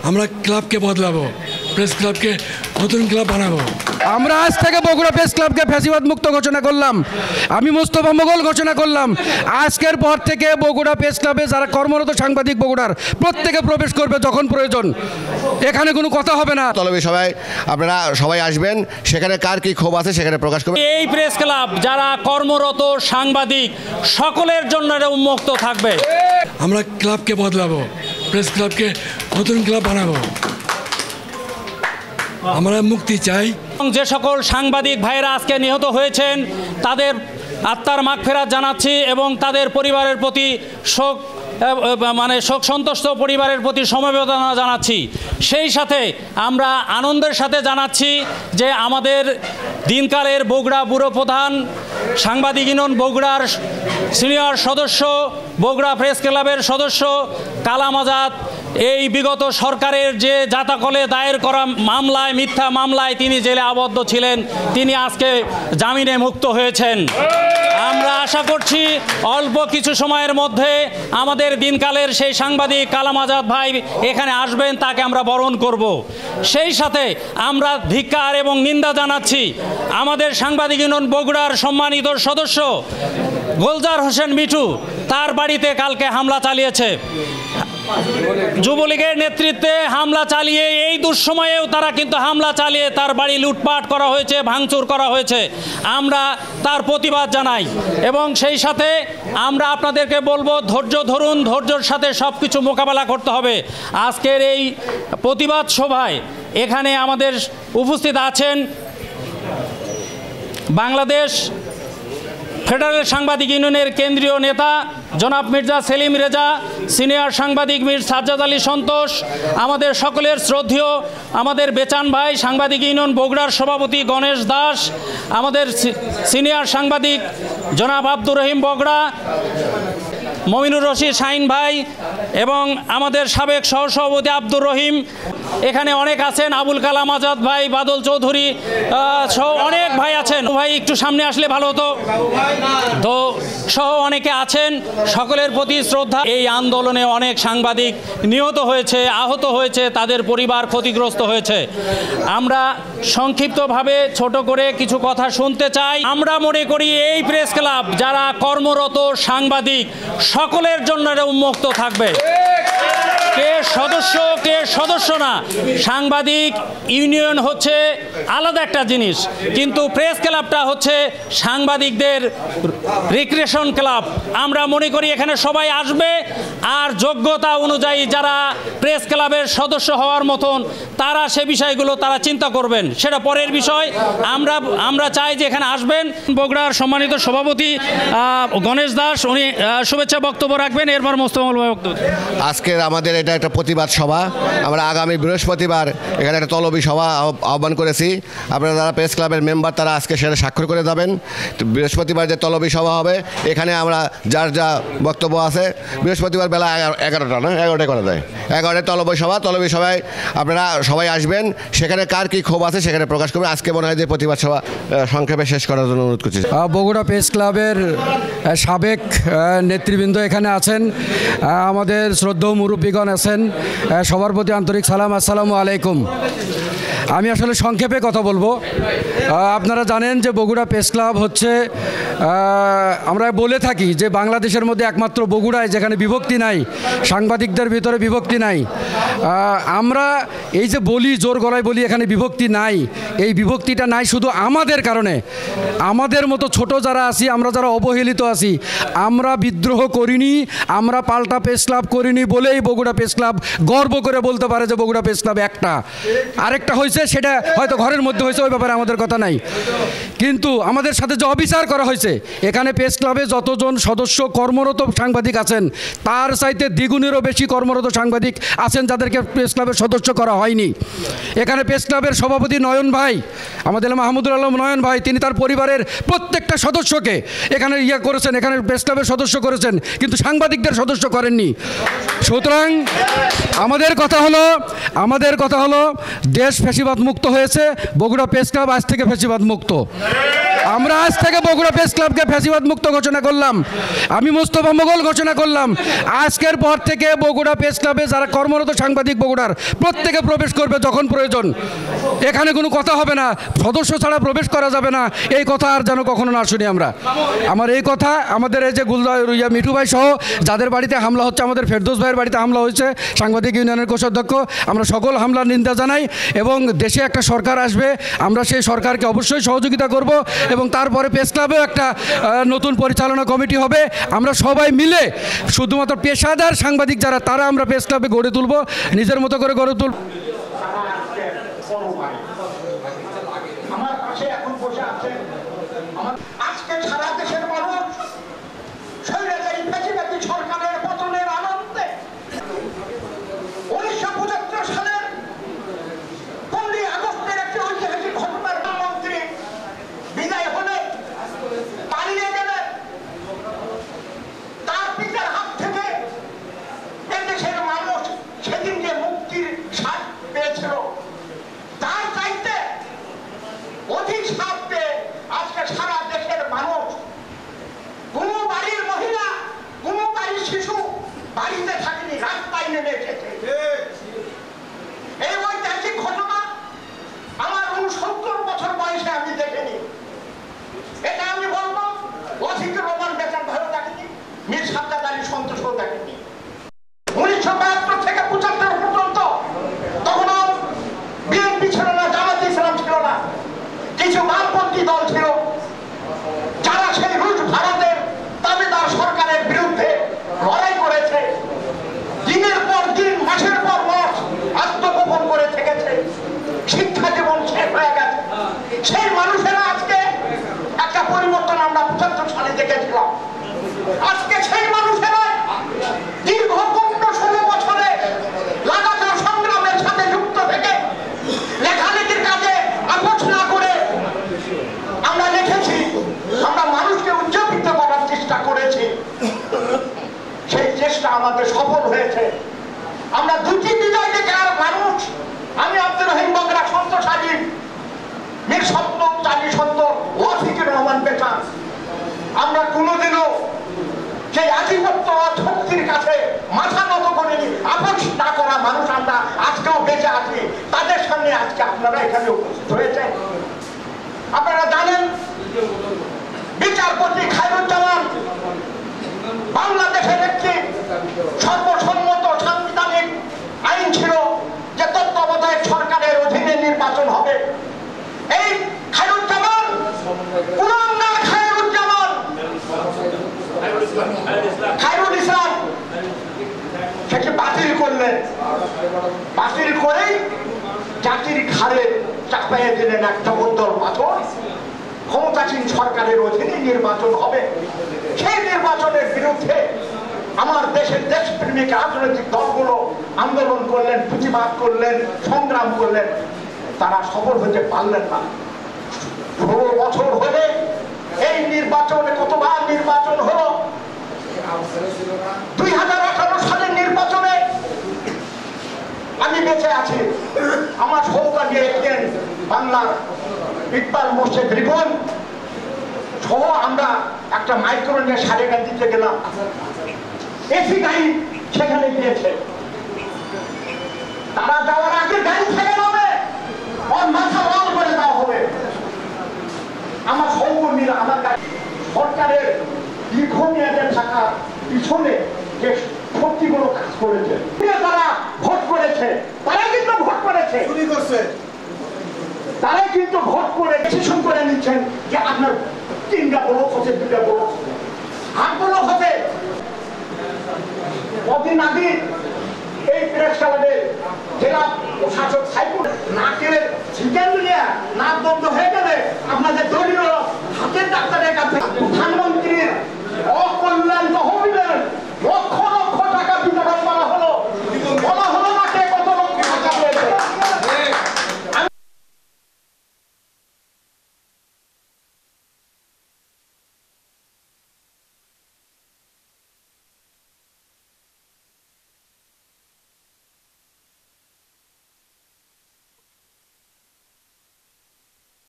আমরা ক্লাবকে বদলাবো, প্রেস ক্লাবকে নতুন ক্লাব বানাবো। আমরা আজ থেকে বগুড়া প্রেস ক্লাবকে ফ্যাসিবাদ মুক্ত ঘোষণা করলাম। আমি মোস্তফা মোগল ঘোষণা করলাম, আজকের পর থেকে বগুড়া প্রেস ক্লাবে যারা কর্মরত সাংবাদিক বগুড়ার প্রত্যেকে প্রবেশ করবে যখন প্রয়োজন। এখানে কোনো কথা হবে না। তলবে সবাই আপনারা সবাই আসবেন, সেখানে কার কি ক্ষোভ আছে সেখানে প্রকাশ করবেন। এই প্রেস ক্লাব যারা কর্মরত সাংবাদিক সকলের জন্য এটা উন্মুক্ত থাকবে। আমরা ক্লাবকে বদলাবো, প্রেস ক্লাবকে নতুন ক্লাব বানাবো। আমরা মুক্তি চাই। যে সকল সাংবাদিক ভাইয়েরা আজকে নিহত হয়েছেন তাদের আত্মার মাগফিরাত জানাচ্ছি এবং তাদের পরিবারের প্রতি শোক সন্তুষ্ট পরিবারের প্রতি সমবেদনা জানাচ্ছি। সেই সাথে আমরা আনন্দের সাথে জানাচ্ছি যে আমাদের দিনকালের বগুড়া ব্যুরো প্রধান, সাংবাদিক ইউনিয়ন বগুড়ার সিনিয়র সদস্য, বগুড়া প্রেস ক্লাবের সদস্য কালাম আজাদ এই বিগত সরকারের যে জাতাকলে দায়ের করা মামলায়, মিথ্যা মামলায় তিনি জেলে আবদ্ধ ছিলেন, তিনি আজকে জামিনে মুক্ত হয়েছেন। আমরা আশা করছি অল্প কিছু সময়ের মধ্যে আমাদের দিনকালের সেই সাংবাদিক কালাম আজাদ ভাই এখানে আসবেন, তাকে আমরা বরণ করব। সেই সাথে আমরা ধিক্কার এবং নিন্দা জানাচ্ছি আমাদের সাংবাদিক ইউনিয়ন বগুড়ার সম্মানিত সদস্য গোলজার হোসেন মিঠু, তার বাড়িতে কালকে হামলা চালিয়েছে। যুবলীগের নেতৃত্বে হামলা চালিয়ে এই দুঃসময়েও তারা কিন্তু হামলা চালিয়ে তার বাড়ি লুটপাট করা হয়েছে, ভাঙচুর করা হয়েছে। আমরা তার প্রতিবাদ জানাই এবং সেই সাথে আমরা আপনাদেরকে বলবো ধৈর্য ধরুন, ধৈর্যের সাথে সব কিছু মোকাবেলা করতে হবে। আজকের এই প্রতিবাদ সভায় এখানে আমাদের উপস্থিত আছেন বাংলাদেশ ফেডারেল সাংবাদিক ইউনিয়নের কেন্দ্রীয় নেতা জনাব মির্জা সেলিম রেজা, সিনিয়র সাংবাদিক মির সাজ্জাদ আলী সন্তোষ, আমাদের সকলের শ্রদ্ধেয় আমাদের বেচান ভাই সাংবাদিক ইউনিয়ন বগুড়ার সভাপতি গণেশ দাস, আমাদের সিনিয়র সাংবাদিক জনাব আব্দুর রহিম বগুড়া, মমিনুর রশিদ শাহিন ভাই এবং আমাদের সাবেক সহসভাপতি আব্দুর রহিম, এখানে অনেক আছেন, আবুল কালাম আজাদ ভাই, বাদল চৌধুরী সহ অনেক ভাই আছেন। ভাই একটু সামনে আসলে ভালো হতো তো, সহ অনেকে আছেন। সকলের প্রতি শ্রদ্ধা। এই আন্দোলনে অনেক সাংবাদিক নিহত হয়েছে, আহত হয়েছে, তাদের পরিবার ক্ষতিগ্রস্ত হয়েছে। আমরা সংক্ষিপ্তভাবে ছোট করে কিছু কথা শুনতে চাই। আমরা মনে করি এই প্রেস ক্লাব যারা কর্মরত সাংবাদিক সকলের জন্য এটা উন্মুক্ত থাকবে। কে সদস্য কে সদস্য না, সাংবাদিক ইউনিয়ন হচ্ছে আলাদা একটা জিনিস, কিন্তু প্রেস ক্লাবটা হচ্ছে সাংবাদিকদের রিক্রিয়েশন ক্লাব। আমরা মনে করি এখানে সবাই আসবে আর যোগ্যতা অনুযায়ী যারা প্রেস ক্লাবের সদস্য হওয়ার মতন তারা সে বিষয়গুলো তারা চিন্তা করবেন, সেটা পরের বিষয়। আমরা চাই যে এখানে আসবেন। বগুড়ার সম্মানিত সভাপতি গণেশ দাস উনি শুভেচ্ছা বক্তব্য রাখবেন, এরপর মোস্তফা বক্তব্য। আজকের আমাদের এটা একটা প্রতিবাদ সভা। আমরা আগামী বৃহস্পতিবার এখানে একটা তলবি সভা আহ্বান করেছি। আপনারা যারা প্রেস ক্লাবের মেম্বার তারা আজকে সেটা স্বাক্ষর করে যাবেন। বৃহস্পতিবার যে তলবি সভা হবে এখানে আমরা যার যা বক্তব্য আছে বৃহস্পতিবার বেলা 11টা না 11টায় করা যায়, 11টায় তলবি সভায় আপনারা সবাই আসবেন, সেখানে কার কি ক্ষোভ আছে সেখানে প্রকাশ করবেন। আজকে মনে হয় যে প্রতিবাদ সভা সংক্ষেপে শেষ করার জন্য অনুরোধ করছি। বগুড়া প্রেস ক্লাবের সাবেক নেতৃবৃন্দ এখানে আছেন, আমাদের শ্রদ্ধেয় মুরব্বীগণ আছেন, সবার প্রতি আন্তরিক সালাম, আসসালামু আলাইকুম। আমি আসলে সংক্ষেপে কথা বলবো। আপনারা জানেন যে বগুড়া প্রেস ক্লাব হচ্ছে, আমরা বলে থাকি যে বাংলাদেশের মধ্যে একমাত্র বগুড়ায় যেখানে বিভক্তি নাই, সাংবাদিকদের ভিতরে বিভক্তি নাই। আমরা এই যে বলি, জোর গলায় বলি এখানে বিভক্তি নাই, এই বিভক্তিটা নাই শুধু আমাদের কারণে। আমাদের মতো ছোট যারা আছি, আমরা যারা অবহেলিত আছি, আমরা বিদ্রোহ করিনি, আমরা পাল্টা প্রেস ক্লাব করিনি বলেই বগুড়া প্রেস ক্লাব গর্ব করে বলতে পারে যে বগুড়া প্রেস ক্লাব একটা। আরেকটা হয়েছে সেটা হয়তো ঘরের মধ্যে হয়েছে, ওই ব্যাপারে আমাদের কথা নাই, কিন্তু আমাদের সাথে যে অবিচার করা হয়েছে, এখানে প্রেস ক্লাবে যতজন সদস্য কর্মরত সাংবাদিক আছেন তার চাইতে দ্বিগুণেরও বেশি কর্মরত সাংবাদিক আছেন যাদেরকে প্রেস ক্লাবের সদস্য করা হয়নি। এখানে প্রেস ক্লাবের সভাপতি নয়ন ভাই, আমাদের মাহমুদুল আলম নয়ন ভাই, তিনি তার পরিবারের প্রত্যেকটা সদস্যকে এখানে করেছেন, এখানে প্রেস ক্লাবের সদস্য করেছেন, কিন্তু সাংবাদিকদের সদস্য করেননি। সুতরাং আমাদের কথা হলো দেশ ফ্যাসিবাদ মুক্ত হয়েছে, বগুড়া প্রেস ক্লাব আজ থেকে ফ্যাসিবাদ মুক্ত। আমরা আজ থেকে বগুড়া প্রেস ক্লাবকে ফ্যাসিবাদ মুক্ত ঘোষণা করলাম। আমি মোস্তফা মোগল ঘোষণা করলাম, আজকের পর থেকে বগুড়া প্রেস ক্লাবে যারা কর্মরত সাংবাদিক বগুড়ার প্রত্যেকে প্রবেশ করবে যখন প্রয়োজন। এখানে কোনো কথা হবে না, সদস্য ছাড়া প্রবেশ করা যাবে না, এই কথা আর যেন কখনো না শুনি আমরা। আমার এই কথা আমাদের এই যে মিঠু ভাই সহ যাদের বাড়িতে হামলা হচ্ছে, আমাদের ফেরদৌস ভাইয়ের বাড়িতে হামলা হয়েছে, সাংবাদিক ইউনিয়নের কোষাধ্যক্ষ, আমরা সকল হামলার নিন্দা জানাই এবং দেশে একটা সরকার আসবে, আমরা সেই সরকারকে অবশ্যই সহযোগিতা করব এবং তারপরে প্রেস ক্লাবেও একটা নতুন পরিচালনা কমিটি হবে। আমরা সবাই মিলে শুধুমাত্র পেশাদার সাংবাদিক যারা তারা আমরা প্রেস ক্লাবে গড়ে তুলব, নিজের মতো করে গড়ে তুলব। আজকে সারা দেশের মানুষ স্বৈরাচারী ফ্যাসিবাদী সরকারের পতনের আনন্দে 1975 সালের 15 আগস্টের একটি ঐতিহাসিক ঘটনার মন্ত্রী বিদায় হলে পালিয়ে গেলে তার পিতার হাত থেকে দেশের মানুষ সেদিন যে মুক্তির স্বাদ পেয়েছিল তার চাইতে অধিক স্বাদ পেয়ে আজকে সারা দেশের মানুষ, কোনো বাড়ির মহিলা, কোনো বাড়ির শিশু বাড়িতে থাকেনি, রাস্তায় নেমে এসেছে। এই ঐতিহাসিক ঘটনা আমার 69 বছর বয়সে আমি দেখিনি। এটা আমি বলবো ওয়াসিকুর রহমান বেচার ভালো দেখেনি, মীর সাজ্জাদ আলী সন্তোষও দেখেনি। 1972 থেকে 75 পর্যন্ত তখনও বিএনপি ছিল না, জামাতে ইসলাম ছিল না, কিছু বামপন্থী দল ছিল যারা সেই রুশ ভারতের দাবিদার সরকারের বিরুদ্ধে লড়াই করেছে, দিনের পর দিন, মাসের পর মাস আত্মগোপন করে থেকেছে, শিক্ষা জীবন শেষ হয়ে গেছে। সেই মানুষেরা আজকে একটা পরিবর্তন আমরা 75 সালে দেখেছিলাম। আজকে সেই মানুষেরা দীর্ঘ 15-16 বছরে লাগাতার সংগ্রামের সাথে যুক্ত থেকে লেখালেখির কাজে আপোষ না করে আমরা লিখেছি, আমরা মানুষকে উজ্জীবিত করার চেষ্টা করেছি, সেই চেষ্টা আমাদের সফল হয়েছে। আমরা দুটি বিজয় থেকে আর মানুষ, আমি আব্দুর রহিম বগরা, সন্তোষ আলী, মীর সত্তর, চাঁদি সত্তর, ওয়াসিকুর রহমান বেচান, আমরা কোনোদিনও সেই আধিপত্য শক্তির কাছে মাথা নত করিনি, আপোষ না করা মানুষ আমরা আজকেও বেঁচে আছি। তাদের সামনে আজকে আপনারা এখানে উপস্থিত হয়েছেন। আপনারা জানেন বিচারপতি খায়রুজ্জামান বাংলাদেশের একটি সর্বসম্মত সাংবিধানিক আইন ছিল যে তত্ত্বাবধায়ক সরকারের অধীনে নির্বাচন হবে। এই খায়রুজ্জামান, পুরান্দার খায়রুজ্জামান, খায়রুল ইসলাম সেটি বাতিল করলেন। বাতিল করেই জাতির ঘাড়ে চাপাইয়ে দিলেন এক জগদ্দল পাথর, ক্ষমতাসীন সরকারের অধীনে নির্বাচন হবে। সেই নির্বাচনের বিরুদ্ধে আমার দেশের দেশপ্রেমিক রাজনৈতিক দলগুলো আন্দোলন করলেন, প্রতিবাদ করলেন, সংগ্রাম করলেন, তারা সফল হতে পারলেন না। 16 বছর হলে এই নির্বাচনে কতবার নির্বাচন হলো। 2018 সালের নির্বাচনে আমি বেঁচে আছি, আমার সৌভাগ্যে একদিন বাংলার ইকবাল মোর্শেদ রিপন সহ আমরা একটা মাইক্রো নিয়ে সারেগান দিতে গেলাম, এসি গাড়ি সেখানে গিয়েছে। তারা যাওয়ার আগে গাড়ি থেকে নামে ওর মাথা লাল করে দেওয়া হবে। আমার সহকর্মীরা আমার কাছে সরকারের দীর্ঘমেয়াদে থাকা পিছনে যে শক্তিগুলো কাজ করেছে, তারা ভোট করেছে, তারা কিন্তু ভোট করেছে, তারাই কিন্তু ভোট করে ডিসিশন করে নিচ্ছেন যে আপনার 3টা ব্লক হচ্ছে, 2টা ব্লক, 8 ব্লক হতে। কদিন আগে এই প্রেস ক্লাবে জেলা প্রশাসক সাইকুল নাকের ছিটেন নিয়ে নাক বন্ধ হয়ে গেলে আপনাদের দলীয় হাতের ডাক্তারের কাছে প্রধানমন্ত্রীর